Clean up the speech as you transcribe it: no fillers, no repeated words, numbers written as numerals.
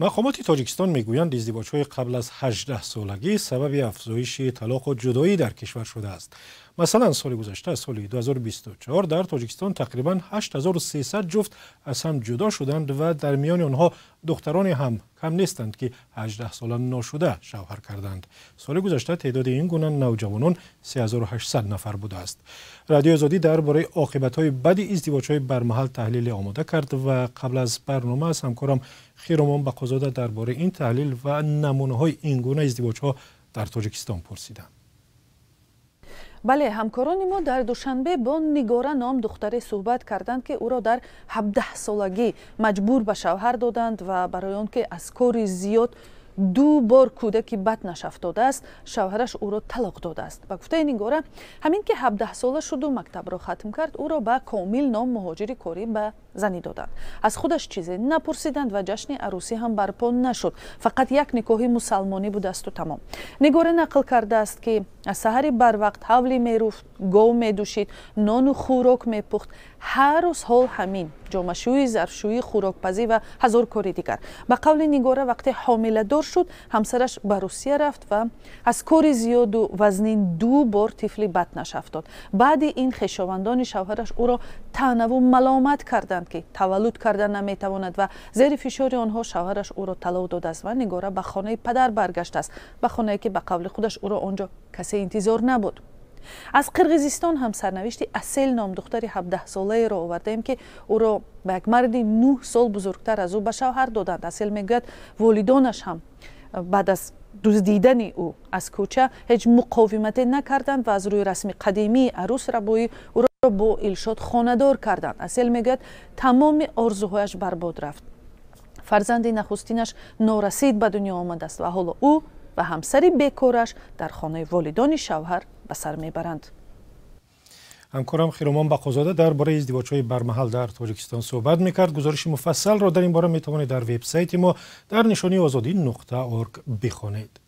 مقامات تاجیکستان میگویند ازدواج‌های قبل از 18 سالگی سبب افزایش طلاق و جدایی در کشور شده است. مثلا سال گذشته سال 2024 در تاجیکستان تقریبا 8300 جفت از هم جدا شدند و در میان آنها دخترانی هم کم نیستند که 18 ساله ناشده شوهر کردند. سال گذشته تعداد این گونه نوجوانان 3800 نفر بوده است. رادیو آزادی درباره عاقبت‌های بد ازدواج‌های برمحل تحلیل آماده کرد و قبل از برنامه از همکارم خیرمان بقازاده درباره این تحلیل و نمونه‌های این گونه ازدواج‌ها در تاجیکستان پرسیدم. بله، همکاران ما در دوشنبه با نگاره نام دختری صحبت کردند که او را در 17 سالگی مجبور به شوهر دادند و برای آنکه از کار زیاد 2 بار کودکی بدنش افتاده است، شوهرش او را طلاق داده است. با گفته نگاره همین که 17 ساله شد و مکتب را ختم کرد، او را به کامل نام مهاجر کاری به زنی دادند. از خودش چیزی نپرسیدند و جشن عروسی هم برپا نشد. فقط یک نکاح مسلمانی بود است و تمام. نگاره نقل کرده است که از سحر بر وقت حولی میرفت، گاو میدوشید، نان و خوراک میپخت، هر روز حال همین، جامه‌شویی، ظرفشویی، خوراکپزی و هزار کاری دیگر. به قول نگاره وقتی حامله دار شد، همسرش به روسیه رفت و از کار زیاد و وزنین 2 بار طفلی بدنش افتاد. بعد این خویشاوندان شوهرش او را طعنه و ملامت کردند که تولد کردن نمیتواند و زیر فشار آنها شوهرش او را طلاق داده است و نگاره به خانه پدر برگشت است، به خانه‌ای که به قول خودش او را آنجا کسی انتظار نبود. از قرقیزستان هم سرنوشت اصیل نام دختری 17 ساله را آوردیم که او را به یک مرد 9 سال بزرگتر از او به شوهر دادند. اصیل میگوید والدانش هم بعد از دزدیدن او از کوچه هیچ مقاومتی نکردند و از روی رسم قدیمی عروس ربایی او را با الشاد خانه‌دار کردند. اصیل میگوید تمام آرزوهایش برباد رفت. فرزند نخستینش نارسید به دنیا آمده است و حالا او و همسری بیکارش در خانه والدان شوهر به سر میبرند. همکارم خیرمان بقازاده درباره ازدواج‌های برمحل در تاجیکستان صحبت میکرد. گزارش مفصل را در این باره میتوانید در وبسایت ما در نشانی azadi.org بخوانید.